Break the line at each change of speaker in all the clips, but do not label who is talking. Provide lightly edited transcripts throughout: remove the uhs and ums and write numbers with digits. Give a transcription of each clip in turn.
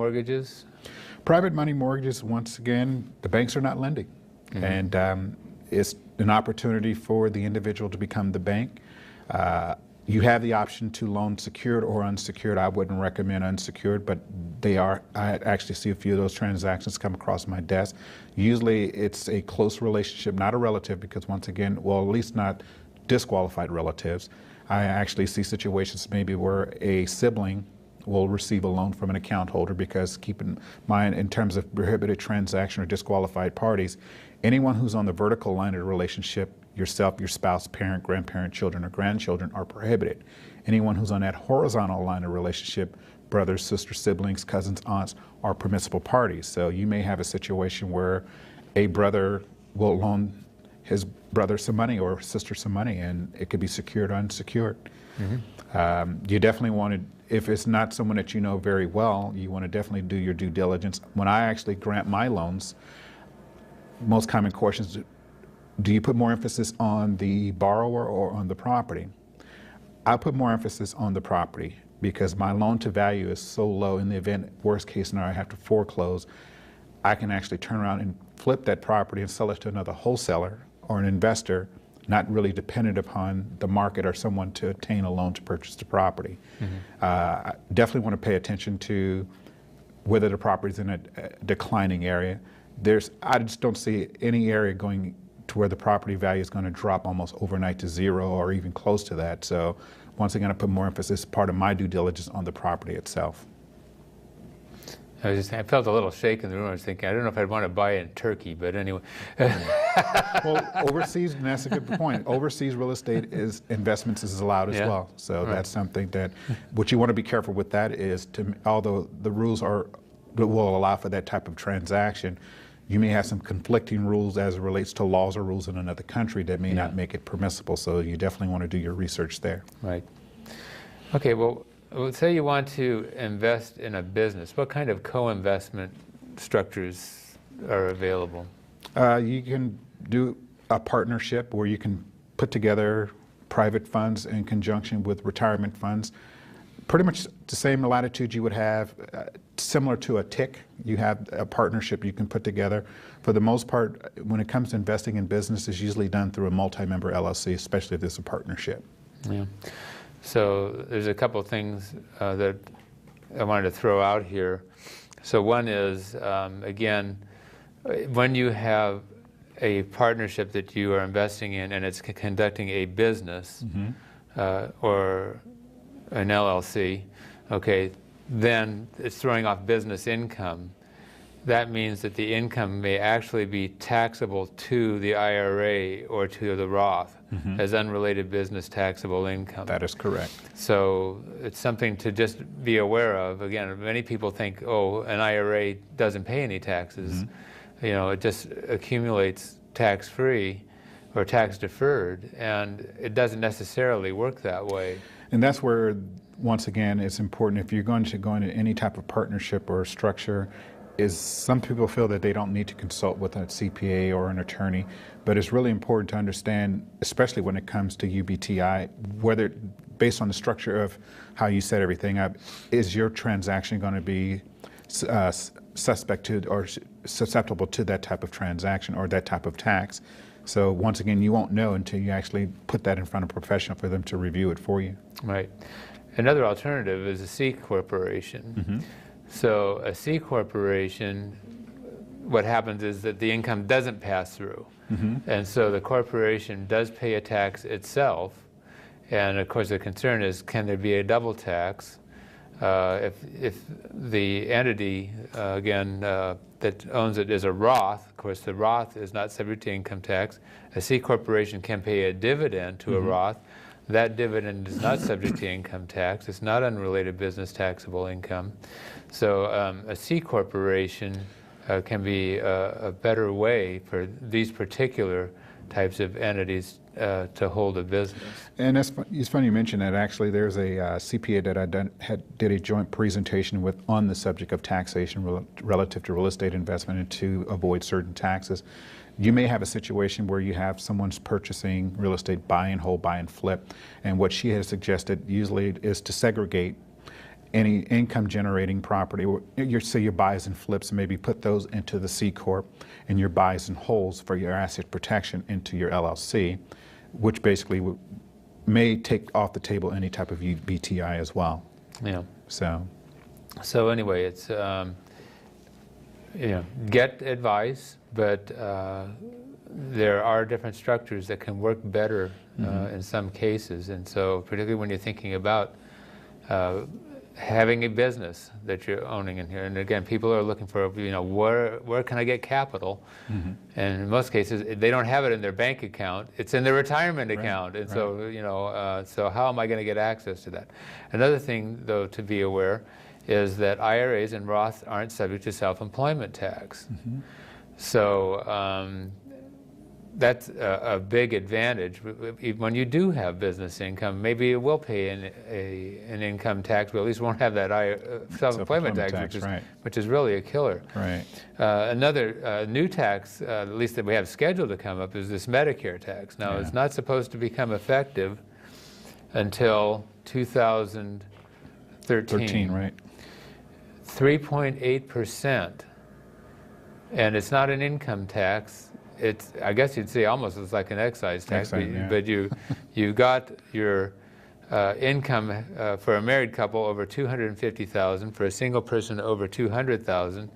mortgages?
Private money mortgages, once again, the banks are not lending. And it's an opportunity for the individual to become the bank. You have the option to loan secured or unsecured. I wouldn't recommend unsecured, but they are. I actually see a few of those transactions come across my desk. Usually it's a close relationship, not a relative, because once again, well, at least not disqualified relatives. I actually see situations maybe where a sibling will receive a loan from an account holder, because keep in mind, in terms of prohibited transaction or disqualified parties, anyone who's on the vertical line of the relationship, yourself, your spouse, parent, grandparent, children, or grandchildren, are prohibited. Anyone who's on that horizontal line of relationship, brothers, sisters, siblings, cousins, aunts, are permissible parties. So you may have a situation where a brother will loan his brother some money or sister some money, and it could be secured or unsecured. You definitely want to, if it's not someone that you know very well, you want to definitely do your due diligence. When I actually grant my loans, most common questions: do you put more emphasis on the borrower or on the property? I put more emphasis on the property, because my loan to value is so low. In the event, worst case scenario, I have to foreclose, I can actually turn around and flip that property and sell it to another wholesaler or an investor, not really dependent upon the market or someone to obtain a loan to purchase the property. I definitely want to pay attention to whether the property is in a declining area. I just don't see any area going to where the property value is going to drop almost overnight to zero or even close to that. So once again, I put more emphasis, part of my due diligence, on the property itself.
I felt a little shake in the room. I was thinking, I don't know if I'd want to buy in Turkey, but anyway.
Well, overseas, and that's a good point. Overseas real estate investments is allowed as well. So that's something that, what you want to be careful with that is, although the rules will allow for that type of transaction, you may have some conflicting rules as it relates to laws or rules in another country that may not make it permissible. So you definitely want to do your research there.
Right. Okay, well, say you want to invest in a business. What kind of co-investment structures are available?
You can do a partnership where you can put together private funds in conjunction with retirement funds. Pretty much the same latitude you would have, similar to a TIC. You have a partnership you can put together. For the most part, when it comes to investing in business, it's usually done through a multi-member LLC, especially if there's a partnership.
Yeah. So there's a couple of things that I wanted to throw out here. So one is, again, when you have a partnership that you are investing in and it's conducting a business or an LLC, okay, then it's throwing off business income. That means that the income may actually be taxable to the IRA or to the Roth as unrelated business taxable income.
That is correct.
So it's something to just be aware of. Again, many people think, oh, an IRA doesn't pay any taxes. You know, it just accumulates tax-free or tax-deferred, and it doesn't necessarily work that way.
And that's where, once again, it's important, if you're going to go into any type of partnership or structure, is some people feel that they don't need to consult with a CPA or an attorney, but it's really important to understand, especially when it comes to UBTI, whether, based on the structure of how you set everything up, is your transaction going to be suspect to or susceptible to that type of transaction or that type of tax. So once again, you won't know until you actually put that in front of a professional for them to review it for you.
Right. Another alternative is a C corporation. So a C corporation, what happens is that the income doesn't pass through. And so the corporation does pay a tax itself. And of course the concern is, can there be a double tax? If the entity, again, that owns it is a Roth, of course the Roth is not subject to income tax. A C corporation can pay a dividend to a Roth. That dividend is not subject to income tax. It's not unrelated business taxable income. So a C corporation can be a better way for these particular types of entities to hold a business.
And it's funny you mention that. Actually, there's a CPA that I did a joint presentation with on the subject of taxation relative to real estate investment and to avoid certain taxes. You may have a situation where you have someone's purchasing real estate, buy and hold, buy and flip, and what she has suggested usually is to segregate any income-generating property, say your buys and flips, maybe put those into the C Corp, and your buys and holds for your asset protection into your LLC, which basically may take off the table any type of BTI as well.
Yeah.
So
anyway, it's get advice, but there are different structures that can work better in some cases, and so particularly when you're thinking about having a business that you're owning in here, and again, people are looking for, where can I get capital? And in most cases, they don't have it in their bank account; it's in their retirement account, and so so how am I going to get access to that? Another thing, though, to be aware is that IRAs and Roth aren't subject to self-employment tax. So that's a big advantage. When you do have business income, maybe it will pay an income tax, but at least won't have that self-employment tax, which is really a killer.
Right.
Another new tax, at least that we have scheduled to come up, is this Medicare tax. Now, it's not supposed to become effective until 2013.
Right.
3.8%, and it's not an income tax. It's, I guess you'd say, almost it's like an excise tax, but you got your income for a married couple over $250,000, for a single person over $200,000.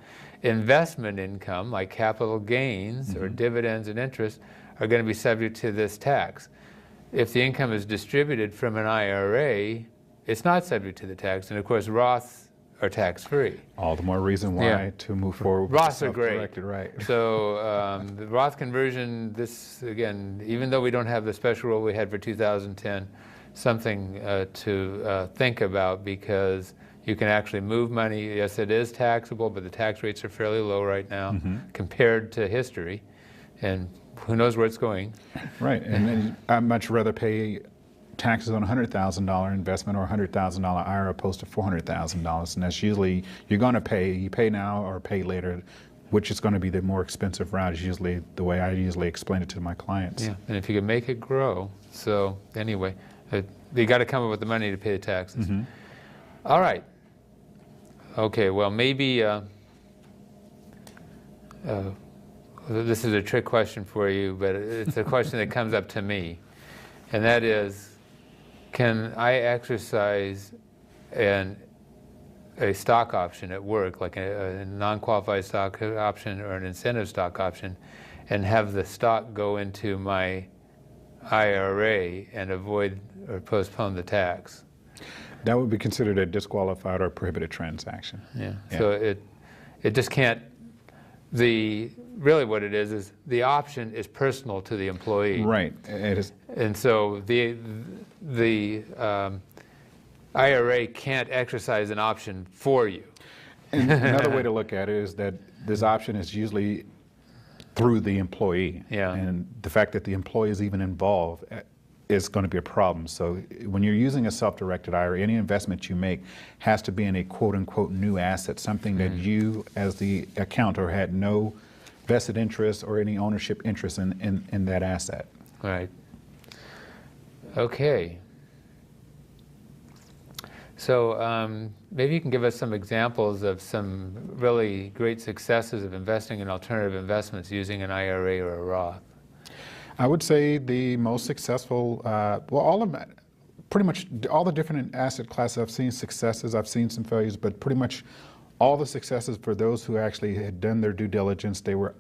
Investment income like capital gains or dividends and interest are going to be subject to this tax. If the income is distributed from an IRA, it's not subject to the tax, and of course Roths are tax-free.
All the more reason why to move forward with
Roths are great.
Right.
So the Roth conversion, this, again, even though we don't have the special rule we had for 2010, something to think about, because you can actually move money. Yes, it is taxable, but the tax rates are fairly low right now compared to history, and who knows where it's going. Right,
and then I'd much rather pay taxes on a $100,000 investment or a $100,000 IRA opposed to $400,000, and that's usually you pay now or pay later, which is going to be the more expensive route, is usually the way I usually explain it to my clients.
Yeah, and if you can make it grow. So anyway, you got to come up with the money to pay the taxes. All right. Okay, well, maybe this is a trick question for you, but it's a question that comes up to me, and that is, can I exercise a stock option at work, like a non-qualified stock option or an incentive stock option, and have the stock go into my IRA and avoid or postpone the tax?
That would be considered a disqualified or prohibited transaction.
Yeah. So it just can't. Really what it is the option is personal to the employee.
Right. It is.
And so the IRA can't exercise an option for you.
And another way to look at it is that this option is usually through the employee.
Yeah.
And the fact that the employee is even involved is going to be a problem. So when you're using a self-directed IRA, any investment you make has to be in a quote-unquote new asset, something that you as the accountant had no vested interest or any ownership interest in that asset.
Right. Okay. So maybe you can give us some examples of some really great successes of investing in alternative investments using an IRA or a Roth.
I would say the most successful, pretty much all the different asset classes I've seen successes, I've seen some failures, but pretty much all the successes for those who actually had done their due diligence, they're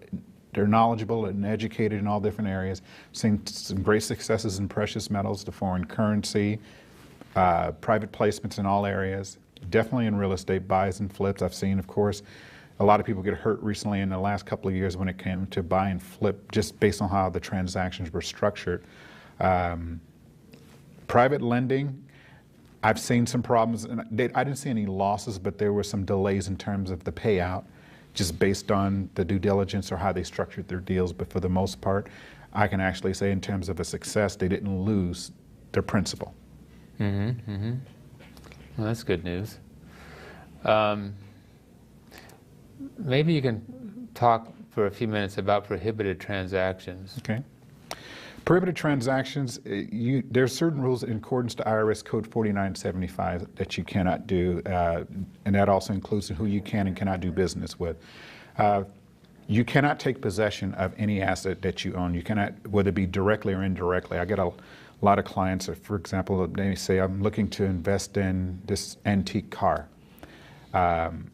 knowledgeable and educated in all different areas. Seen some great successes in precious metals, the foreign currency, private placements in all areas, definitely in real estate, buys and flips. I've seen, of course, a lot of people get hurt recently in the last couple of years when it came to buy and flip, just based on how the transactions were structured. Private lending, I've seen some problems. And I didn't see any losses, but there were some delays in terms of the payout, just based on the due diligence or how they structured their deals. But for the most part, I can actually say in terms of a success, they didn't lose their principal.
Well, that's good news. Maybe you can talk for a few minutes about prohibited transactions.
Okay. Prohibited transactions, there's certain rules in accordance to IRS Code 4975 that you cannot do, and that also includes who you can and cannot do business with. You cannot take possession of any asset that you own. You cannot, whether it be directly or indirectly. I get a lot of clients, for example, they say, I'm looking to invest in this antique car. And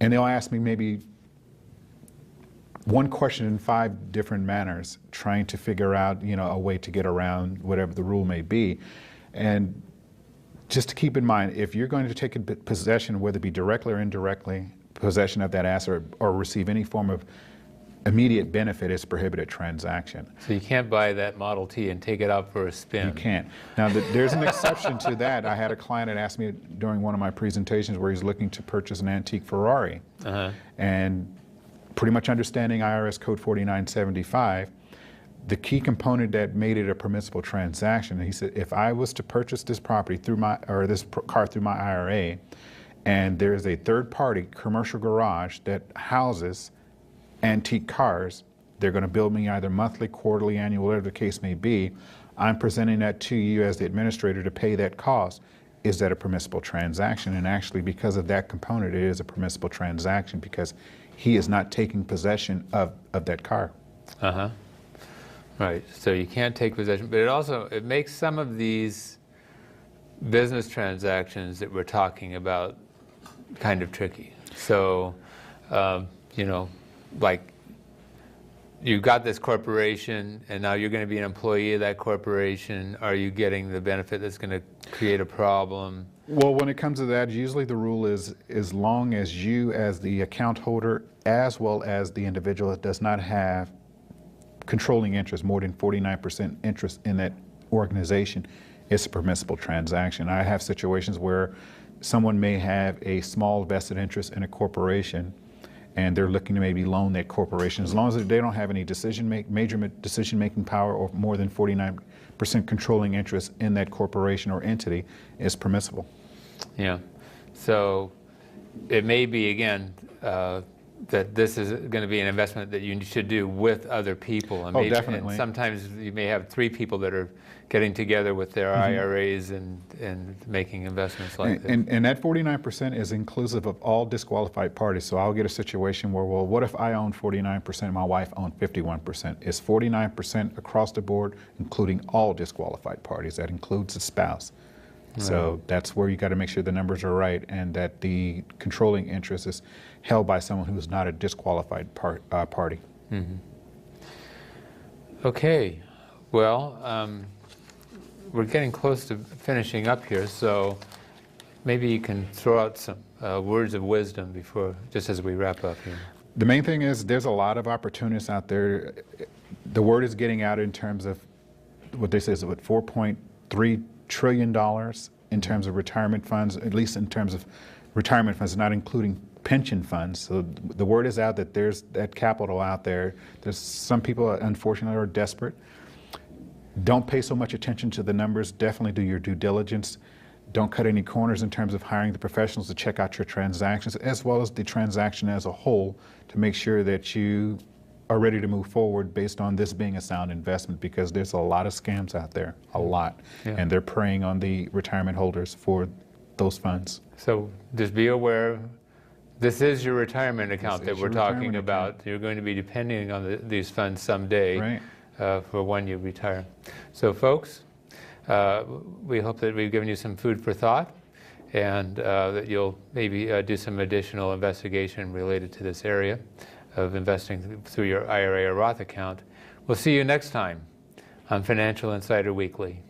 they'll ask me maybe one question in 5 different manners, trying to figure out, a way to get around whatever the rule may be. And just to keep in mind, if you're going to take possession, whether it be directly or indirectly, possession of that asset or receive any form of immediate benefit, it's a prohibited transaction.
So you can't buy that Model T and take it out for a spin.
You can't. Now, there's an exception to that. I had a client that asked me during one of my presentations where he's looking to purchase an antique Ferrari. And pretty much understanding IRS Code 4975, the key component that made it a permissible transaction, and he said, if I was to purchase this property this car through my IRA, and there's a third-party commercial garage that houses antique cars, they're going to bill me either monthly, quarterly, annual, whatever the case may be. I'm presenting that to you as the administrator to pay that cost. Is that a permissible transaction? And actually, because of that component, it is a permissible transaction because he is not taking possession of that car.
Right. So you can't take possession, but it makes some of these business transactions that we're talking about kind of tricky. So, like you've got this corporation and now you're going to be an employee of that corporation. Are you getting the benefit that's going to create a problem?
Well, when it comes to that, usually the rule is as long as you as the account holder as well as the individual does not have controlling interest, more than 49% interest in that organization, it's a permissible transaction. I have situations where someone may have a small vested interest in a corporation and they're looking to maybe loan that corporation. As long as they don't have any major decision-making power or more than 49% controlling interest in that corporation or entity, is permissible.
Yeah. So it may be, again, that this is going to be an investment that you should do with other people. And
Definitely.
And sometimes you may have 3 people that are getting together with their IRAs and making investments like this.
And that 49% is inclusive of all disqualified parties. So I'll get a situation where, well, what if I own 49% and my wife owned 51%? It's 49% across the board, including all disqualified parties. That includes the spouse. Right. So that's where you got to make sure the numbers are right and that the controlling interest is held by someone who is not a disqualified party. Okay.
Well, we're getting close to finishing up here, so maybe you can throw out some words of wisdom just as we wrap up here.
The main thing is there's a lot of opportunities out there. The word is getting out in terms of what they say is what, $4.3 trillion in terms of retirement funds, at least in terms of retirement funds, not including pension funds. So the word is out that there's that capital out there. There's some people, unfortunately, are desperate. Don't pay so much attention to the numbers. Definitely do your due diligence. Don't cut any corners in terms of hiring the professionals to check out your transactions, as well as the transaction as a whole, to make sure that you are ready to move forward based on this being a sound investment, because there's a lot of scams out there, a lot, and they're preying on the retirement holders for those funds.
So just be aware, this is your retirement account that we're talking about. You're going to be depending on these funds someday for when you retire. So folks, we hope that we've given you some food for thought and that you'll maybe do some additional investigation related to this area of investing through your IRA or Roth account. We'll see you next time on Financial Insider Weekly.